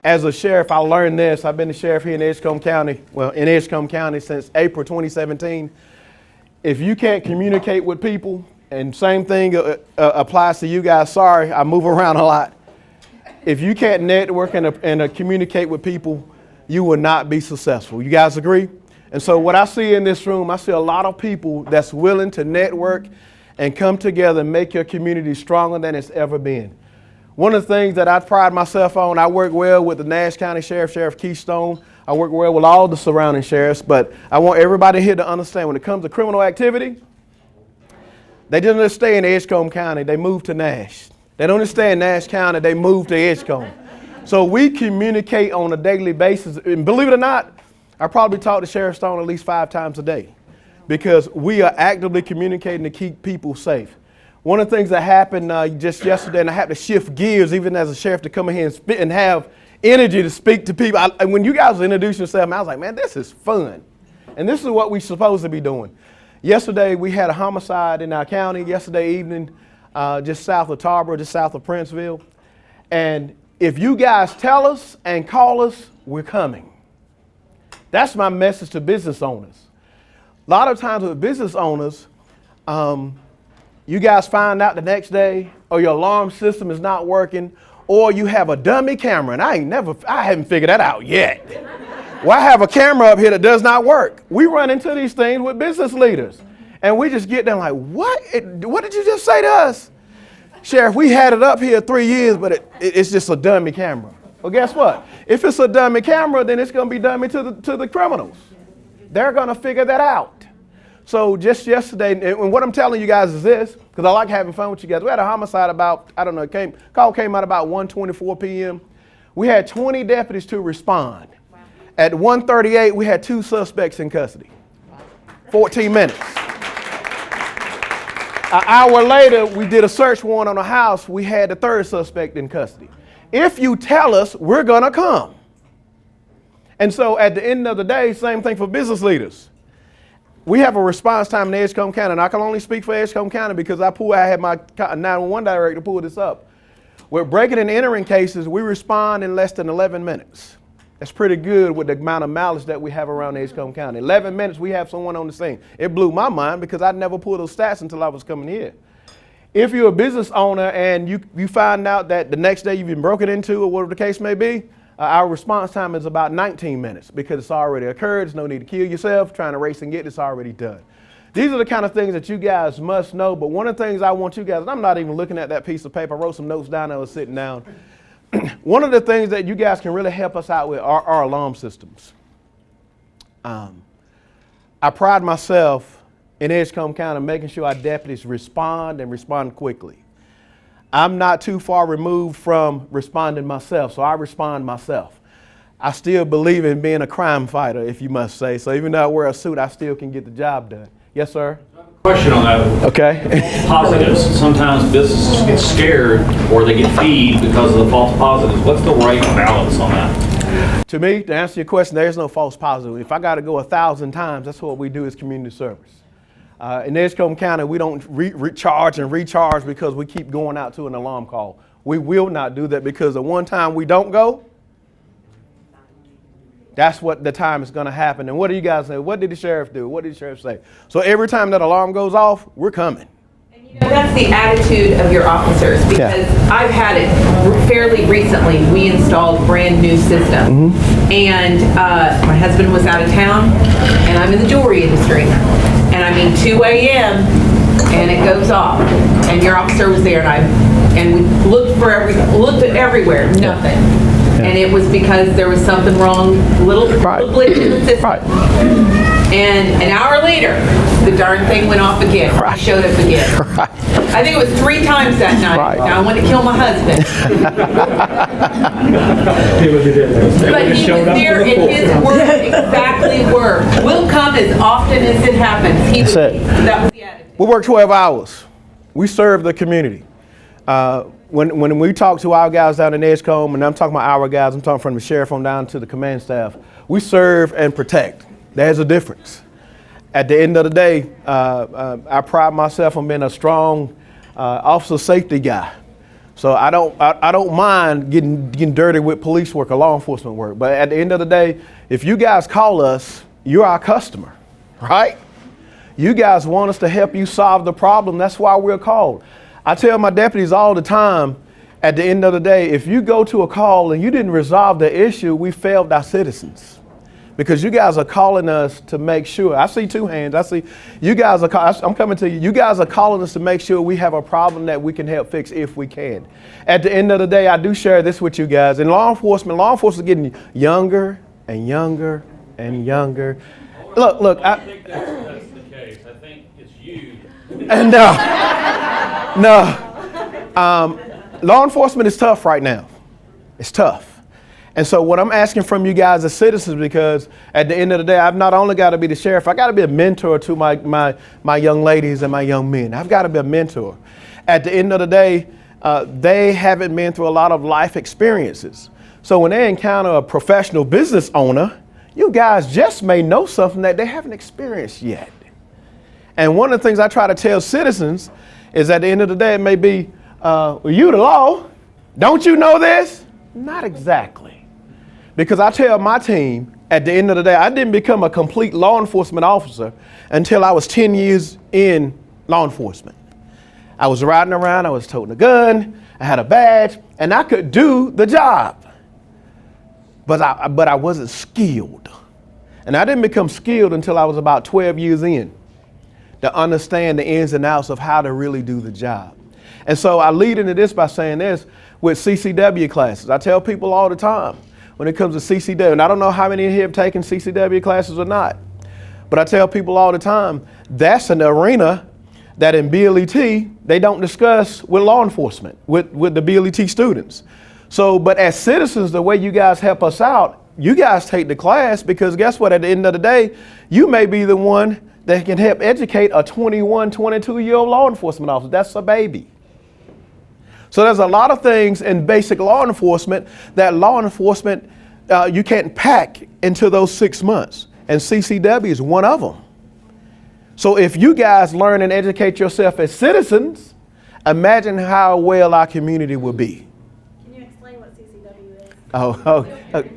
As a sheriff, I learned this. I've been the sheriff here in Edgecombe County, in Edgecombe County since April 2017. If you can't communicate with people, and same thing applies to you guys. Sorry, I move around a lot. If you can't network and communicate with people, you will not be successful. You guys agree? And so what I see in this room, I see a lot of people that's willing to network and come together and make your community stronger than it's ever been. One of the things that I pride myself on, I work well with the Nash County Sheriff, Sheriff Keystone. I work well with all the surrounding sheriffs, but I want everybody here to understand when it comes to criminal activity, they didn't just stay in Edgecombe County, they moved to Nash. They don't just stay in Nash County, they moved to Edgecombe. So we communicate on a daily basis, and believe it or not, I probably talk to Sheriff Stone at least 5 times a day because we are actively communicating to keep people safe. One of the things that happened just yesterday, and I had to shift gears even as a sheriff to come in here and spit and have energy to speak to people. When you guys introduced yourself, I was like, man, this is fun. And this is what we're supposed to be doing. Yesterday, we had a homicide in our county yesterday evening, just south of Tarboro, just south of Princeville. And if you guys tell us and call us, we're coming. That's my message to business owners. A lot of times with business owners, you guys find out the next day, or your alarm system is not working, or you have a dummy camera, and I haven't figured that out yet. Well, I have a camera up here that does not work. We run into these things with business leaders, and we just get them like, what? What did you just say to us? Sheriff, we had it up here 3 years, but it's just a dummy camera. Well, guess what? If it's a dummy camera, then it's going to be dummy to the criminals. They're going to figure that out. So just yesterday, and what I'm telling you guys is this, because I like having fun with you guys. We had a homicide about, I don't know, call came out about 1:24 p.m. We had 20 deputies to respond. Wow. At 1:38, we had 2 suspects in custody. 14 minutes. An hour later, we did a search warrant on a house. We had the 3rd suspect in custody. If you tell us, we're going to come. And so at the end of the day, same thing for business leaders. We have a response time in Edgecombe County, and I can only speak for Edgecombe County because I had my 911 director pull this up. With breaking and entering cases, we respond in less than 11 minutes. That's pretty good with the amount of mileage that we have around Edgecombe County. 11 minutes, we have someone on the scene. It blew my mind because I'd never pulled those stats until I was coming here. If you're a business owner and you find out that the next day you've been broken into or whatever the case may be, our response time is about 19 minutes because it's already occurred. There's no need to kill yourself, trying to race and get this already done. These are the kind of things that you guys must know, but one of the things I want you guys, and I'm not even looking at that piece of paper, I wrote some notes down, I was sitting down. One of the things that you guys can really help us out with are our alarm systems. I pride myself in Edgecombe County making sure our deputies respond and respond quickly. I'm not too far removed from responding myself, so I respond myself. I still believe in being a crime fighter, if you must say. So even though I wear a suit, I still can get the job done. Yes, sir? Question on that. Okay. Positives. Sometimes businesses get scared or they get feed because of the false positives. What's the right balance on that? To me, to answer your question, there's no false positive. If I got to go 1,000 times, that's what we do as community service. In Edgecombe County, we don't recharge and recharge because we keep going out to an alarm call. We will not do that because the one time we don't go, that's what the time is going to happen. And what do you guys say? What did the sheriff do? What did the sheriff say? So every time that alarm goes off, we're coming. And you know, that's the attitude of your officers because I've had it fairly recently. We installed brand new system. And my husband was out of town and I'm in the jewelry industry. And I mean 2 a.m. and it goes off. And your officer was there and we looked at everywhere, nothing. And it was because there was something wrong, little glitch in the system. And an hour later, the darn thing went off again. He showed up again. I think it was 3 times that night. Now I wanted to kill my husband. But he was there and his work exactly worked. We'll come as often as it happens. That was the attitude. We work 12 hours. We serve the community. When we talk to our guys down in Edgecombe, and I'm talking about our guys, I'm talking from the sheriff on down to the command staff, we serve and protect. There's a difference. At the end of the day, I pride myself on being a strong officer safety guy. So I don't mind getting dirty with police work or law enforcement work. But at the end of the day, if you guys call us, you're our customer, right? You guys want us to help you solve the problem. That's why we're called. I tell my deputies all the time, at the end of the day, if you go to a call and you didn't resolve the issue, we failed our citizens. Because you guys are calling us to make sure. I see two hands. I see you guys I'm coming to you. You guys are calling us to make sure we have a problem that we can help fix if we can. At the end of the day, I do share this with you guys. In law enforcement is getting younger and younger and younger. Look. I think that's the case. I think it's you. And law enforcement is tough right now. It's tough. And so what I'm asking from you guys as citizens, because at the end of the day, I've not only got to be the sheriff, I got to be a mentor to my young ladies and my young men. I've got to be a mentor. At the end of the day, they haven't been through a lot of life experiences. So when they encounter a professional business owner, you guys just may know something that they haven't experienced yet. And one of the things I try to tell citizens is at the end of the day, it may be, well, you the law, don't you know this? Not exactly. Because I tell my team, at the end of the day, I didn't become a complete law enforcement officer until I was 10 years in law enforcement. I was riding around, I was toting a gun, I had a badge, and I could do the job. But I wasn't skilled. And I didn't become skilled until I was about 12 years in to understand the ins and outs of how to really do the job. And so I lead into this by saying this with CCW classes. I tell people all the time, when it comes to CCW, and I don't know how many here have taken CCW classes or not, but I tell people all the time, that's an arena that in BLET, they don't discuss with law enforcement, with the BLET students. So, but as citizens, the way you guys help us out, you guys take the class, because guess what, at the end of the day, you may be the one that can help educate a 21, 22-year-old law enforcement officer. That's a baby. So there's a lot of things in basic law enforcement that you can't pack into those 6 months. And CCW is one of them. So if you guys learn and educate yourself as citizens, imagine how well our community will be. Can you explain what CCW is?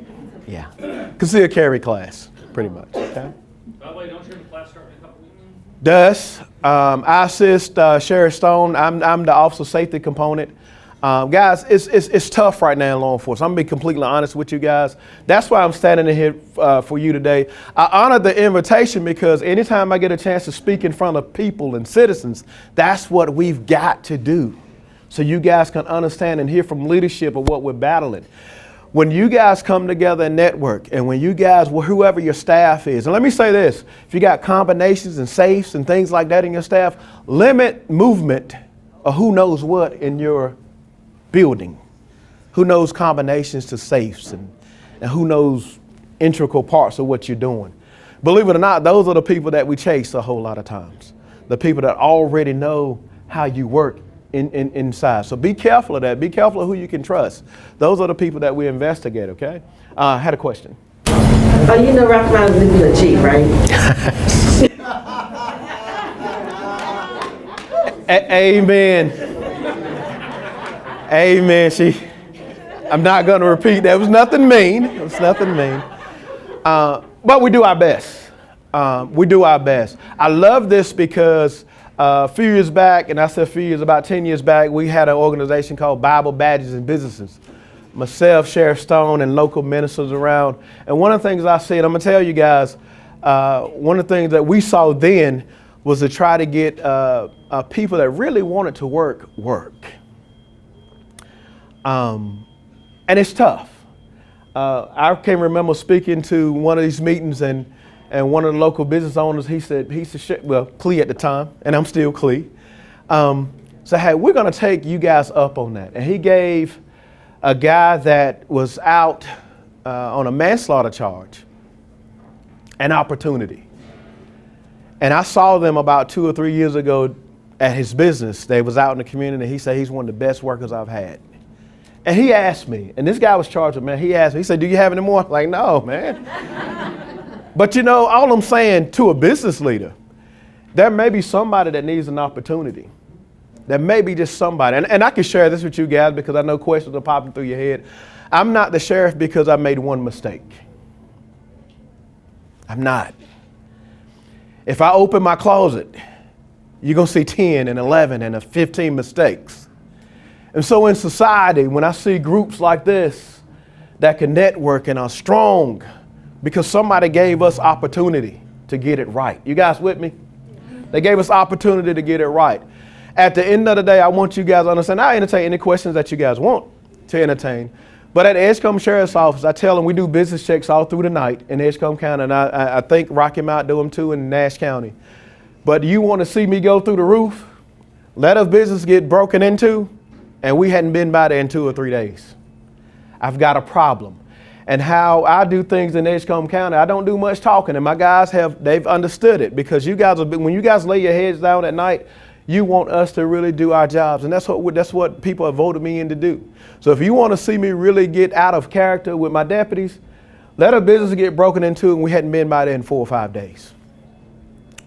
Yeah. Concealed carry class, pretty much. Okay. By the way, don't you have a class starting in a couple weeks? Does. I assist Sheriff Stone. I'm the officer safety component. Guys, it's tough right now in law enforcement. I'm going to be completely honest with you guys. That's why I'm standing in here for you today. I honor the invitation because anytime I get a chance to speak in front of people and citizens, that's what we've got to do. So you guys can understand and hear from leadership of what we're battling. When you guys come together and network, and when you guys, whoever your staff is, and let me say this, if you got combinations and safes and things like that in your staff, limit movement of who knows what in your building. Who knows combinations to safes and who knows integral parts of what you're doing. Believe it or not, those are the people that we chase a whole lot of times. The people that already know how you work inside. So be careful of that. Be careful of who you can trust. Those are the people that we investigate, okay? I had a question. Oh, you know Ralph Brown is the chief, right? Amen. Amen. I'm not going to repeat. That was nothing mean. It was nothing mean. But we do our best. We do our best. I love this because a few years back, and I said a few years, about 10 years back, we had an organization called Bible Badges and Businesses. Myself, Sheriff Stone, and local ministers around. And one of the things I said, I'm going to tell you guys, one of the things that we saw then was to try to get people that really wanted to work. And it's tough. I can remember speaking to one of these meetings, and one of the local business owners, he said, Clee at the time, and I'm still Clee, said, hey, we're going to take you guys up on that. And he gave a guy that was out on a manslaughter charge an opportunity. And I saw them about 2 or 3 years ago at his business. They was out in the community. He said he's one of the best workers I've had. And he asked me, and this guy was charged with, man, he asked me, he said, do you have any more? I'm like, no, man. But you know, all I'm saying to a business leader, there may be somebody that needs an opportunity. There may be just somebody, and I can share this with you guys because I know questions are popping through your head. I'm not the sheriff because I made one mistake. I'm not. If I open my closet, you're going to see 10 and 11 and 15 mistakes. And so in society, when I see groups like this that can network and are strong because somebody gave us opportunity to get it right. You guys with me? They gave us opportunity to get it right. At the end of the day, I want you guys to understand, I entertain any questions that you guys want to entertain. But at the Edgecombe Sheriff's Office, I tell them we do business checks all through the night in Edgecombe County, and I think Rocky Mount do them too in Nash County. But you want to see me go through the roof? Let a business get broken into, and we hadn't been by there in 2 or 3 days. I've got a problem. And how I do things in Edgecombe County, I don't do much talking, and my guys they've understood it, because you guys when you guys lay your heads down at night, you want us to really do our jobs, and that's what people have voted me in to do. So if you want to see me really get out of character with my deputies, let a business get broken into and we hadn't been by there in 4 or 5 days.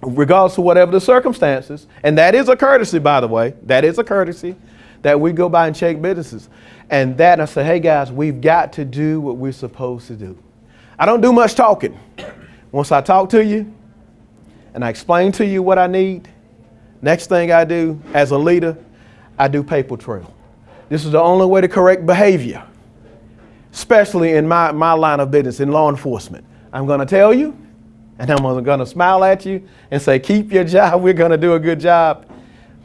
Regardless of whatever the circumstances, and that is a courtesy, by the way, that is a courtesy that we go by and check businesses. And that I say, hey guys, we've got to do what we're supposed to do. I don't do much talking. Once I talk to you and I explain to you what I need, next thing I do as a leader, I do paper trail. This is the only way to correct behavior, especially in my line of business, in law enforcement. I'm going to tell you, and I'm going to smile at you and say, keep your job. We're going to do a good job.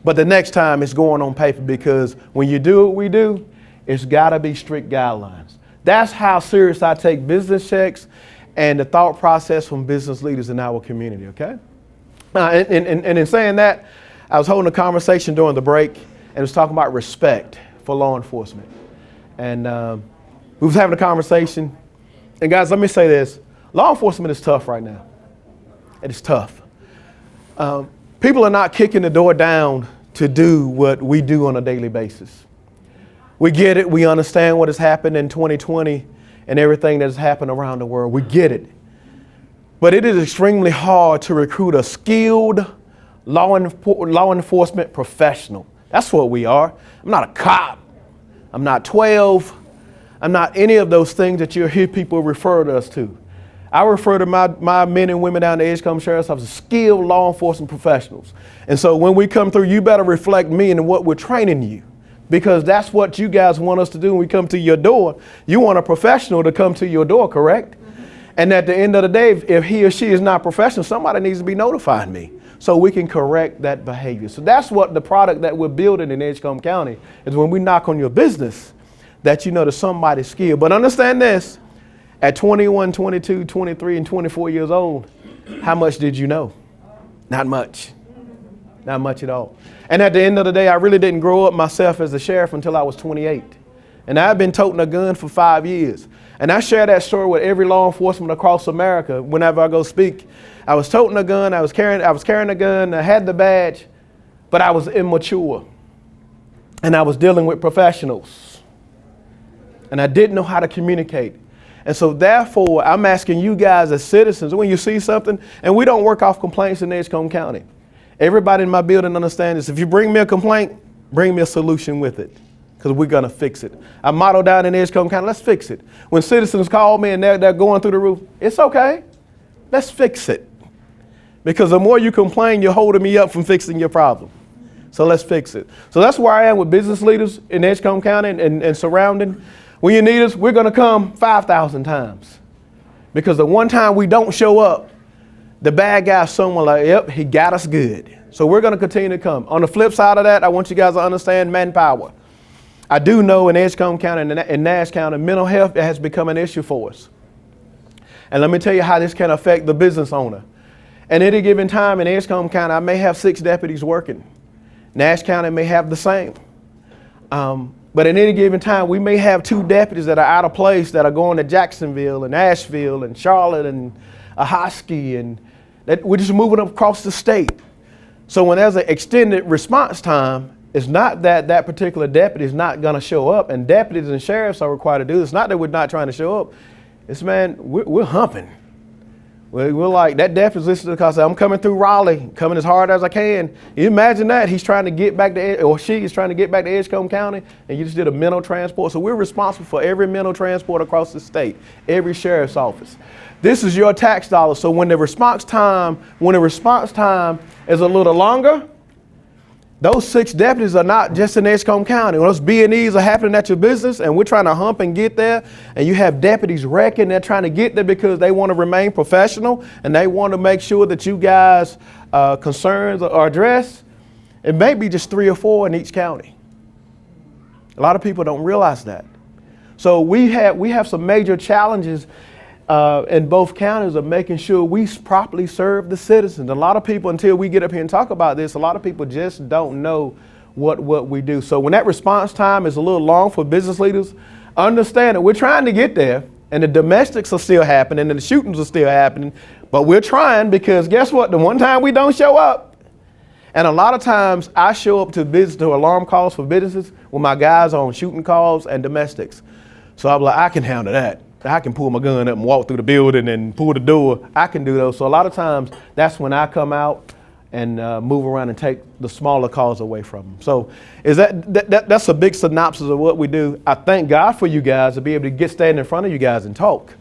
But the next time it's going on paper, because when you do what we do, it's got to be strict guidelines. That's how serious I take business checks and the thought process from business leaders in our community, okay? And in saying that, I was holding a conversation during the break, and it was talking about respect for law enforcement. And we was having a conversation. And guys, let me say this. Law enforcement is tough right now. It is tough. People are not kicking the door down to do what we do on a daily basis. We get it. We understand what has happened in 2020 and everything that has happened around the world. We get it. But it is extremely hard to recruit a skilled law enforcement professional. That's what we are. I'm not a cop. I'm not 12. I'm not any of those things that you'll hear people refer to us to. I refer to my men and women down the Edgecombe Sheriff's Office as skilled law enforcement professionals. And so when we come through, you better reflect me and what we're training you, because that's what you guys want us to do when we come to your door. You want a professional to come to your door, correct? Mm-hmm. And at the end of the day, if he or she is not professional, somebody needs to be notifying me so we can correct that behavior. So that's what the product that we're building in Edgecombe County is, when we knock on your business, that you know there's somebody skilled. But understand this, at 21, 22, 23, and 24 years old, how much did you know? Not much. Not much at all. And at the end of the day, I really didn't grow up myself as a sheriff until I was 28. And I've been toting a gun for 5 years. And I share that story with every law enforcement across America whenever I go speak. I was toting a gun, I was carrying a gun, I had the badge, but I was immature. And I was dealing with professionals. And I didn't know how to communicate. And so therefore, I'm asking you guys as citizens, when you see something, and we don't work off complaints in Edgecombe County. Everybody in my building understands this. If you bring me a complaint, bring me a solution with it, because we're going to fix it. I motto down in Edgecombe County, let's fix it. When citizens call me and they're going through the roof, it's okay. Let's fix it. Because the more you complain, you're holding me up from fixing your problem. So let's fix it. So that's where I am with business leaders in Edgecombe County and surrounding. When you need us, we're going to come 5,000 times. Because the one time we don't show up, the bad guy, someone like, yep, he got us good. So we're going to continue to come. On the flip side of that, I want you guys to understand manpower. I do know in Edgecombe County and in Nash County, mental health has become an issue for us. And let me tell you how this can affect the business owner. At any given time in Edgecombe County, I may have 6 deputies working. Nash County may have the same. But at any given time, we may have 2 deputies that are out of place that are going to Jacksonville and Asheville and Charlotte and Ahoskie, and that we're just moving across the state. So when there's an extended response time, it's not that that particular deputy is not going to show up, and deputies and sheriffs are required to do this. It's not that we're not trying to show up. It's, man, we're humping. We're like, that deaf is listening because I'm coming through Raleigh, coming as hard as I can. You imagine that? He's trying to get back to, or she is trying to get back to Edgecombe County, and you just did a mental transport. So we're responsible for every mental transport across the state, every sheriff's office. This is your tax dollar. So when the response time is a little longer, those 6 deputies are not just in Edgecombe County. When those B&Es are happening at your business and we're trying to hump and get there, and you have deputies wrecking, they're trying to get there because they want to remain professional and they want to make sure that you guys' concerns are addressed, it may be just 3 or 4 in each county. A lot of people don't realize that. So we have some major challenges in both counties of making sure we properly serve the citizens. A lot of people, until we get up here and talk about this, a lot of people just don't know what we do. So when that response time is a little long for business leaders, understand that we're trying to get there, and the domestics are still happening and the shootings are still happening, but we're trying, because guess what? The one time we don't show up, and a lot of times I show up to alarm calls for businesses when my guys are on shooting calls and domestics. So I'm like, I can handle that. I can pull my gun up and walk through the building and pull the door. I can do those. So a lot of times that's when I come out and move around and take the smaller calls away from them. So that's a big synopsis of what we do. I thank God for you guys to be able to stand in front of you guys and talk.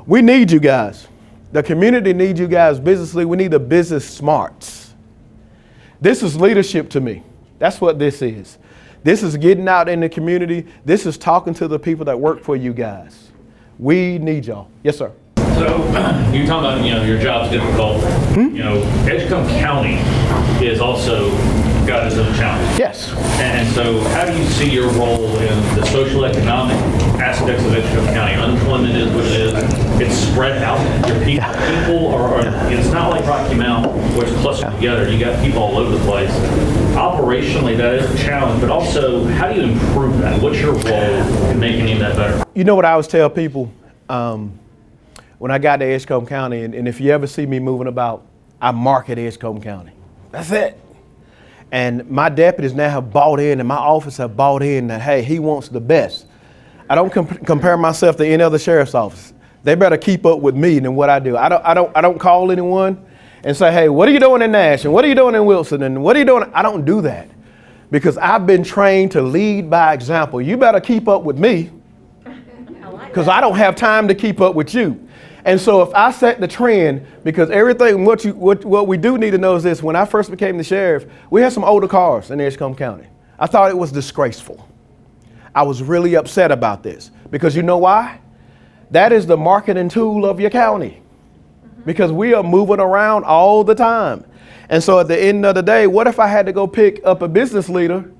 We need you guys. The community needs you guys. Business league, we need the business smarts. This is leadership to me. That's what this is. This is getting out in the community. This is talking to the people that work for you guys. We need y'all. Yes, sir. So you're talking about, your job's difficult. Edgecombe County is also got its own challenges. Yes. And so how do you see your role in the social economic aspects of Edgecombe County? Unemployment is what it is. It's spread out. Your people are it's not like Rocky Mount where it's clustered together. You got people all over the place. Operationally, that is a challenge, but also how do you improve that? What's your role in making that better? You know what I always tell people when I got to Edgecombe County, and if you ever see me moving about, I market Edgecombe County. That's it. And my deputies now have bought in, and my office have bought in that, hey, he wants the best. I don't compare myself to any other sheriff's office. They better keep up with me than what I do. I don't call anyone and say, hey, what are you doing in Nash? And what are you doing in Wilson? And what are you doing? I don't do that because I've been trained to lead by example. You better keep up with me because I don't have time to keep up with you. And so if I set the trend, because everything, what we do need to know is this: when I first became the sheriff, we had some older cars in Edgecombe County. I thought it was disgraceful. I was really upset about this because you know why? That is the marketing tool of your county because we are moving around all the time. And so at the end of the day, what if I had to go pick up a business leader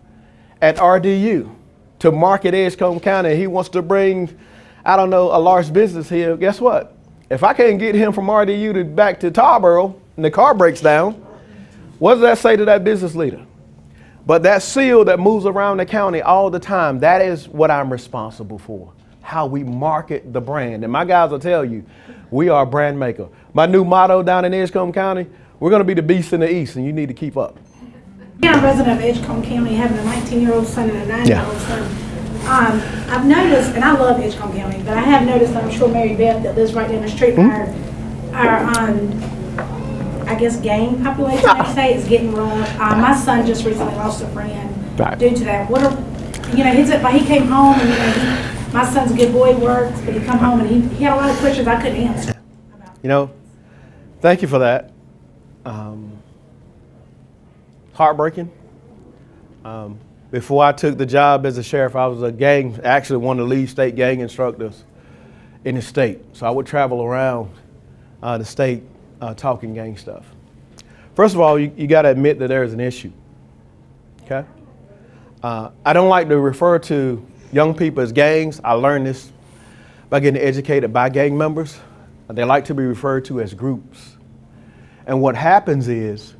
at RDU to market Edgecombe County? He wants to bring, I don't know, a large business here. Guess what? If I can't get him from RDU back to Tarboro and the car breaks down, what does that say to that business leader? But that seal that moves around the county all the time, that is what I'm responsible for, how we market the brand. And my guys will tell you, we are a brand maker. My new motto down in Edgecombe County, we're going to be the beast in the east, and you need to keep up. I'm a resident of Edgecombe County, having a 19-year-old son and a 9-year-old son. I've noticed, and I love Edgecombe County, but I have noticed, I'm sure Mary Beth that lives right down the street, our I guess gang population, they say, is getting wrong. My son just recently lost a friend due to that. What are, he came home and my son's a good boy, works, but he come home and he had a lot of questions I couldn't answer. Thank you for that. Heartbreaking. Before I took the job as a sheriff, I was actually one of the lead state gang instructors in the state. So I would travel around the state talking gang stuff. First of all, you got to admit that there is an issue, okay? I don't like to refer to young people as gangs. I learned this by getting educated by gang members. They like to be referred to as groups. And what happens is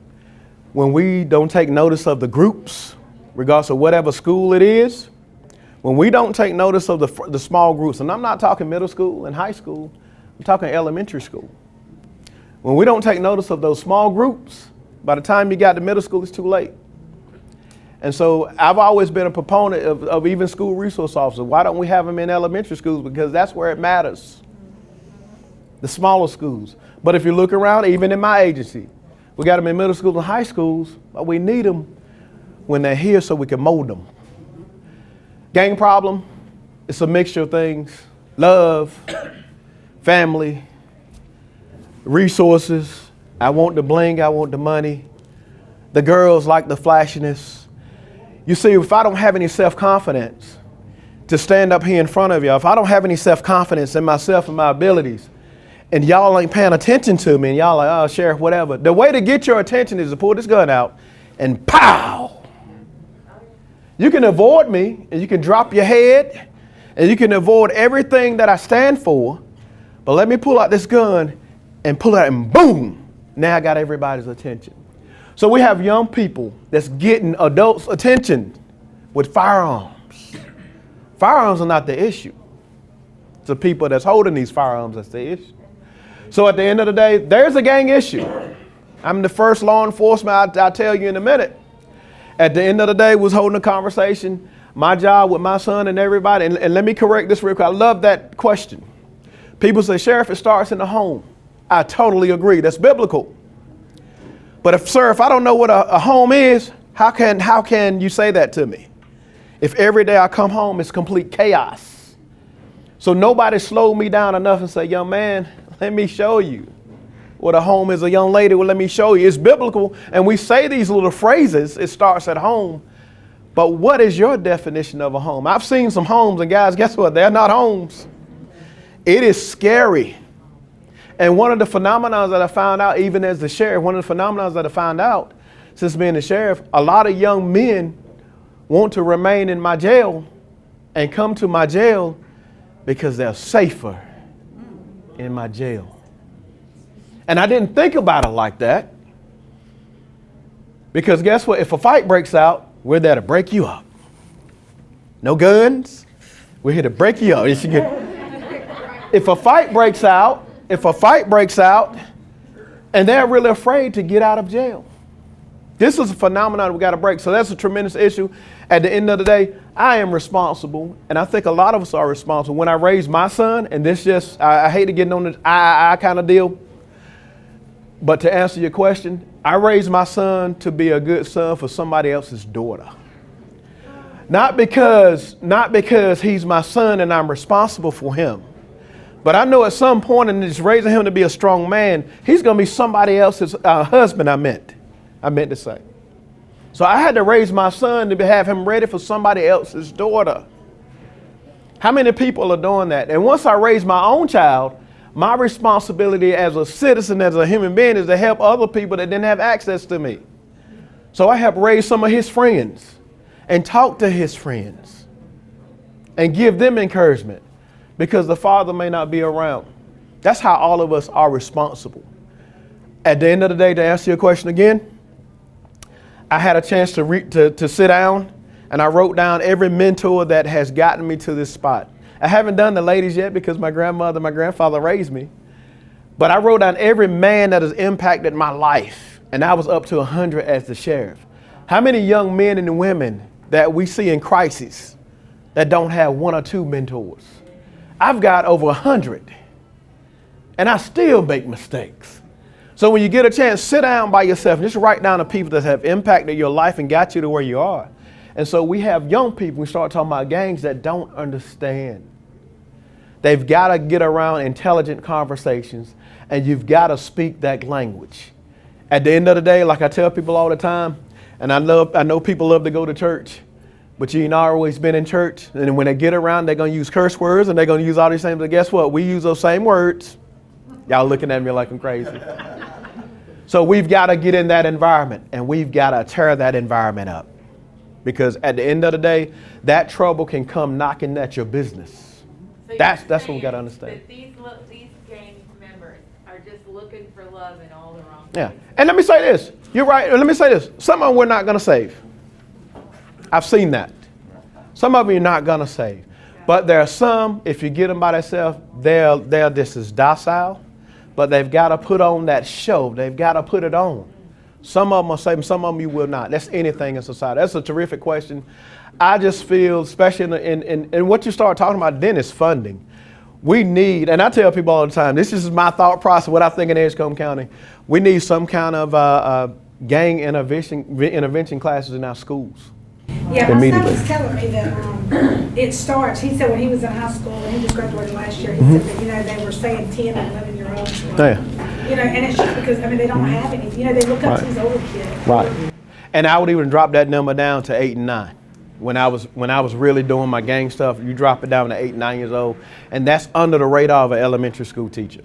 when we don't take notice of the groups, regardless of whatever school it is, when we don't take notice of the small groups, and I'm not talking middle school and high school, I'm talking elementary school. When we don't take notice of those small groups, by the time you got to middle school, it's too late. And so I've always been a proponent of even school resource officers. Why don't we have them in elementary schools? Because that's where it matters. the smaller schools. But if you look around, even in my agency, we got them in middle schools and high schools, but we need them when they're here so we can mold them. Gang problem, it's a mixture of things. Love, family, resources. I want the bling, I want the money. The girls like the flashiness. You see, if I don't have any self-confidence to stand up here in front of y'all, if I don't have any self-confidence in myself and my abilities, and y'all ain't paying attention to me, and y'all like, oh, Sheriff, whatever. The way to get your attention is to pull this gun out and pow! You can avoid me, and you can drop your head, and you can avoid everything that I stand for, but let me pull out this gun and pull it out, and boom! Now I got everybody's attention. So we have young people that's getting adults' attention with firearms. Firearms are not the issue. It's the people that's holding these firearms that's the issue. So at the end of the day, there's a gang issue. I'm the first law enforcement, I'll tell you in a minute. At the end of the day, was holding a conversation, my job with my son and everybody, and let me correct this real quick. I love that question. People say, Sheriff, it starts in the home. I totally agree, that's biblical. But if I don't know what a home is, how can you say that to me? If every day I come home, it's complete chaos. So nobody slowed me down enough and say, young man, let me show you what a home is. A young lady, well, let me show you. It's biblical. And we say these little phrases, it starts at home. But what is your definition of a home? I've seen some homes, and guys, guess what? They're not homes. It is scary. And one of the phenomena that I found out, even as the sheriff, one of the phenomena that I found out since being the sheriff, a lot of young men want to remain in my jail and come to my jail because they're safer in my jail. And I didn't think about it like that. Because guess what? If a fight breaks out, we're there to break you up. No guns. We're here to break you up. If a fight breaks out, and they're really afraid to get out of jail. This is a phenomenon we got to break. So that's a tremendous issue. At the end of the day, I am responsible, and I think a lot of us are responsible. When I raised my son, and this just, I hate to get on the I kind of deal, but to answer your question, I raised my son to be a good son for somebody else's daughter. Not because he's my son and I'm responsible for him. But I know at some point in just raising him to be a strong man, he's going to be somebody else's husband, I meant to say. So I had to raise my son to have him ready for somebody else's daughter. How many people are doing that? And once I raise my own child, my responsibility as a citizen, as a human being, is to help other people that didn't have access to me. So I helped raise some of his friends and talk to his friends and give them encouragement. Because the father may not be around. That's how all of us are responsible. At the end of the day, to answer your question again, I had a chance to sit down, and I wrote down every mentor that has gotten me to this spot. I haven't done the ladies yet because my grandfather raised me. But I wrote down every man that has impacted my life, and I was up to 100 as the sheriff. How many young men and women that we see in crisis that don't have one or two mentors? I've got over 100, and I still make mistakes. So when you get a chance, sit down by yourself and just write down the people that have impacted your life and got you to where you are. And so we have young people, we start talking about gangs that don't understand. They've got to get around intelligent conversations, and you've got to speak that language. At the end of the day, like I tell people all the time, and I know people love to go to church, but you ain't always been in church. And when they get around, they're going to use curse words and they're going to use all these things. But guess what? We use those same words. Y'all looking at me like I'm crazy. So we've got to get in that environment, and we've got to tear that environment up. Because at the end of the day, that trouble can come knocking at your business. So That's what we got to understand. That these gang members are just looking for love in all the wrong Yeah. places. And let me say this. You're right. Let me say this. Some of them we're not going to save. I've seen that. Some of them you're not going to save. But there are some, if you get them by themselves, they're just as docile. But they've got to put on that show. They've got to put it on. Some of them are saved, some of them you will not. That's anything in society. That's a terrific question. I just feel, especially in what you start talking about then, is funding. we need, and I tell people all the time, this is my thought process, what I think in Edgecombe County. We need some kind of gang intervention classes in our schools. Yeah, my son Immediately. was telling me that it starts, he said when he was in high school, and he just graduated last year, he said that, they were saying 10 and 11-year-olds. Yeah. And it's just because, they don't have any, they look up to these older kids. Right. And I would even drop that number down to 8 and 9. When I was really doing my gang stuff, you drop it down to 8 and 9 years old, and that's under the radar of an elementary school teacher.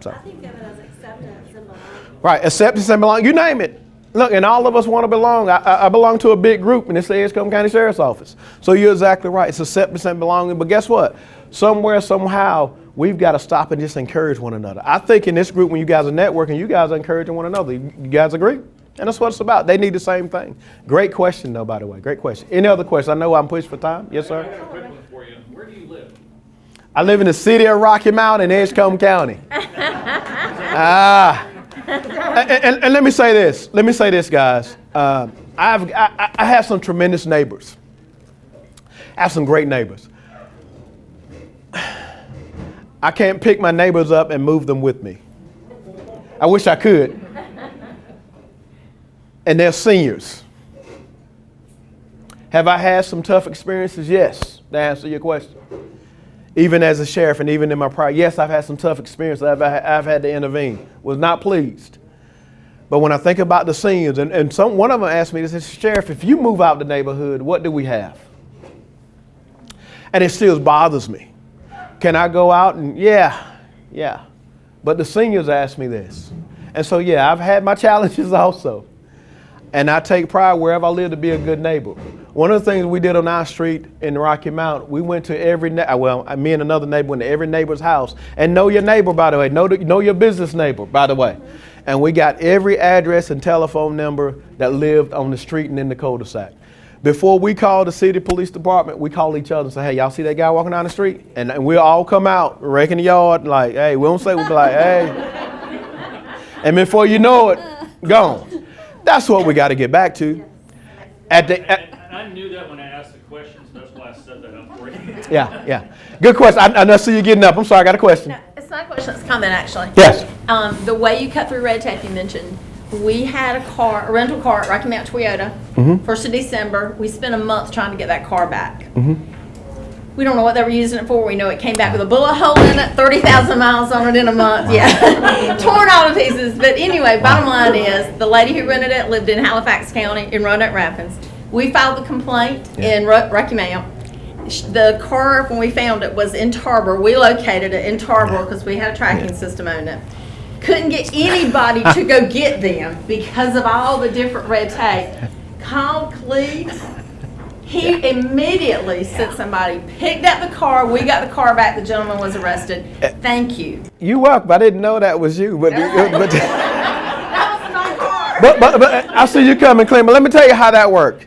So. I think of it as acceptance and belonging. Right, acceptance and belonging. You name it. Look, and all of us want to belong. I belong to a big group, and it's the Edgecombe County Sheriff's Office. So you're exactly right. It's acceptance and belonging. But guess what? Somewhere, somehow, we've got to stop and just encourage one another. I think in this group, when you guys are networking, you guys are encouraging one another. You guys agree? And that's what it's about. They need the same thing. Great question, though, by the way. Great question. Any other questions? I know I'm pushed for time. Yes, sir? I got a quick one for you. Where do you live? I live in the city of Rocky Mount in Edgecombe County. And let me say this. Let me say this, guys. I have some tremendous neighbors. I have some great neighbors. I can't pick my neighbors up and move them with me. I wish I could. And they're seniors. Have I had some tough experiences? Yes, to answer your question. Even as a sheriff and even in my prior, yes, I've had some tough experiences. I've had to intervene. Was not pleased. But when I think about the seniors, and one of them asked me, they said, Sheriff, if you move out the neighborhood, what do we have? And it still bothers me. Can I go out and, yeah. But the seniors asked me this. And so, yeah, I've had my challenges also. And I take pride wherever I live to be a good neighbor. One of the things we did on our street in Rocky Mount, we went to every, me and another neighbor went to every neighbor's house. And know your neighbor, by the way. Know your business neighbor, by the way. And we got every address and telephone number that lived on the street and in the cul-de-sac. Before we called the city police department, we called each other and say, hey, y'all see that guy walking down the street? And we'll all come out, raking the yard, like, hey, we don't say, we'll be like, hey. And before you know it, gone. That's what we got to get back to. I knew that when I asked the questions, that's why I set that up for you. Yeah. Good question. I see you getting up. I'm sorry, I got a question. No, it's not a question, it's a comment, actually. Yes. The way you cut through red tape you mentioned, we had a rental car at Rocky Mount Toyota, 1st of December. We spent a month trying to get that car back. We don't know what they were using it for. We know it came back with a bullet hole in it, 30,000 miles on it in a month. Yeah, torn all to pieces. But anyway, bottom line is the lady who rented it lived in Halifax County in Roanoke Rapids. We filed the complaint in Rocky Mount. The car, when we found it, was in Tarboro. We located it in Tarboro because we had a tracking system on it. Couldn't get anybody to go get them because of all the different red tape. Called Clee. He immediately sent somebody, picked up the car. We got the car back. The gentleman was arrested. Thank you. You welcome. I didn't know that was you. That was my car. But I see you coming clean. But let me tell you how that worked.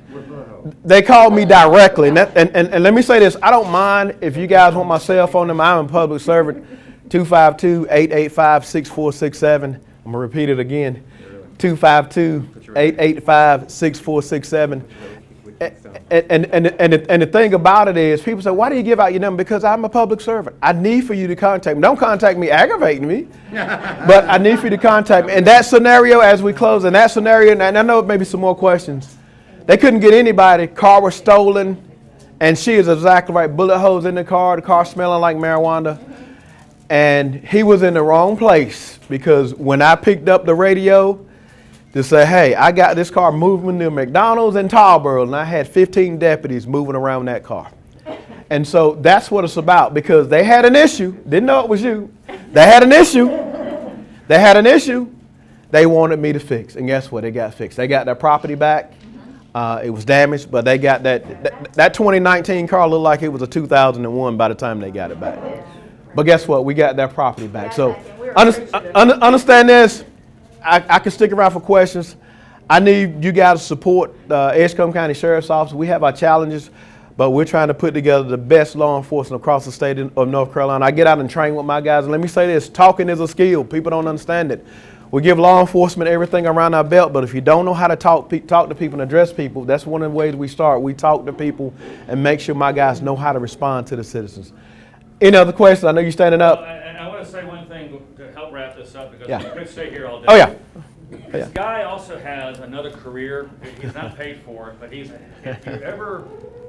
They called me directly. And let me say this. I don't mind if you guys want my cell phone number. I'm a public servant. 252-885-6467. I'm going to repeat it again. 252-885-6467. And the thing about it is, people say, why do you give out your number? Because I'm a public servant. I need for you to contact me. Don't contact me aggravating me, but I need for you to contact me. In that scenario, as we close, in that scenario, and I know maybe some more questions, they couldn't get anybody. Car was stolen, and she is exactly right. Bullet holes in the car smelling like marijuana. And he was in the wrong place, because when I picked up the radio to say, hey, I got this car moving to McDonald's in Tarboro, and I had 15 deputies moving around that car. And so that's what it's about, because they had an issue. Didn't know it was you. They had an issue. They wanted me to fix. And guess what? It got fixed. They got their property back. It was damaged, but they got that 2019 car looked like it was a 2001 by the time they got it back. But guess what? We got that property back. So understand this. I can stick around for questions. I need you guys to support the Edgecombe County Sheriff's Office. We have our challenges, but we're trying to put together the best law enforcement across the state of North Carolina. I get out and train with my guys, and let me say this, talking is a skill. People don't understand it. We give law enforcement everything around our belt, but if you don't know how to talk to people and address people, that's one of the ways we start. We talk to people and make sure my guys know how to respond to the citizens. Any other questions? I know you're standing up. And I want to say one thing to help wrap this up, because Yeah. we could stay here all day. Oh, yeah. This guy also has another career. He's not paid for it, but if you're ever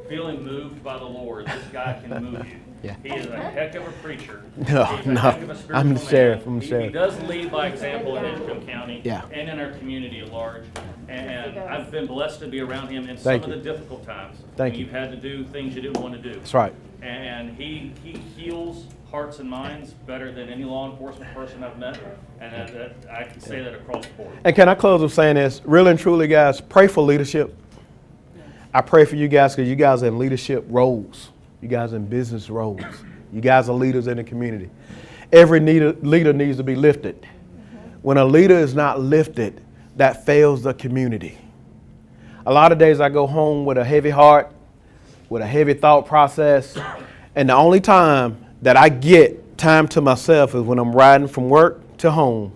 feeling moved by the Lord, this guy can move you. Yeah. He is a heck of a preacher. No, He's a no. heck of a spiritual I'm the sheriff. man. I'm the He sheriff. does lead by example in Edgecombe County Yeah. and in our community at large. And I've been blessed to be around him in some Thank of you. the difficult times. Thank when you. you've had to do things you didn't want to do. That's right. And he heals hearts and minds better than any law enforcement person I've met. And I can say that across the board. And can I close with saying this? Really and truly, guys, pray for leadership. I pray for you guys because you guys are in leadership roles. You guys are in business roles. You guys are leaders in the community. Every leader needs to be lifted. When a leader is not lifted, that fails the community. A lot of days I go home with a heavy heart, with a heavy thought process, and the only time that I get time to myself is when I'm riding from work to home.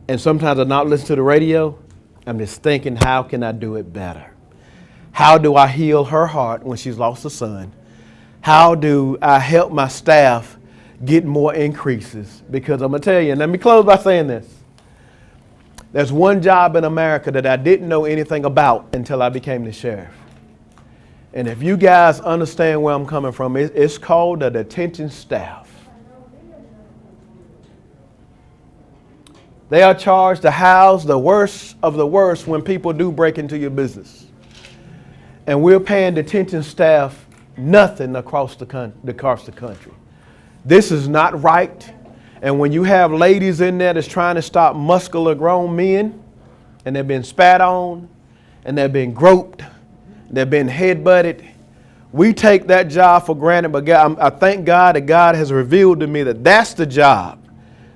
And sometimes I'm not listening to the radio. I'm just thinking, how can I do it better? How do I heal her heart when she's lost a son? How do I help my staff get more increases? Because I'm going to tell you, and let me close by saying this. There's one job in America that I didn't know anything about until I became the sheriff. And if you guys understand where I'm coming from, it's called the detention staff. They are charged to house the worst of the worst when people do break into your business. And we're paying detention staff nothing across the country. This is not right. And when you have ladies in there that's trying to stop muscular grown men, and they've been spat on, and they've been groped, they've been headbutted, we take that job for granted. But God, I thank God that God has revealed to me that that's the job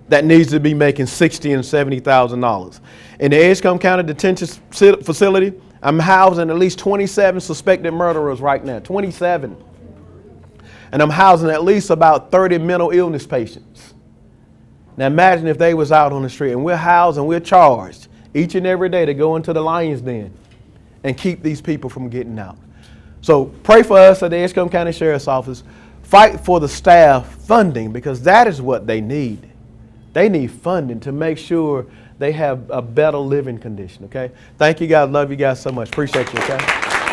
that needs to be making $60,000 and $70,000. In the Edgecombe County Detention Facility, I'm housing at least 27 suspected murderers right now, 27. And I'm housing at least about 30 mental illness patients. Now imagine if they was out on the street, and we're housed and we're charged each and every day to go into the lion's den and keep these people from getting out. So pray for us at the Edgecombe County Sheriff's Office. Fight for the staff funding, because that is what they need. They need funding to make sure they have a better living condition, okay? Thank you guys. Love you guys so much. Appreciate you, okay?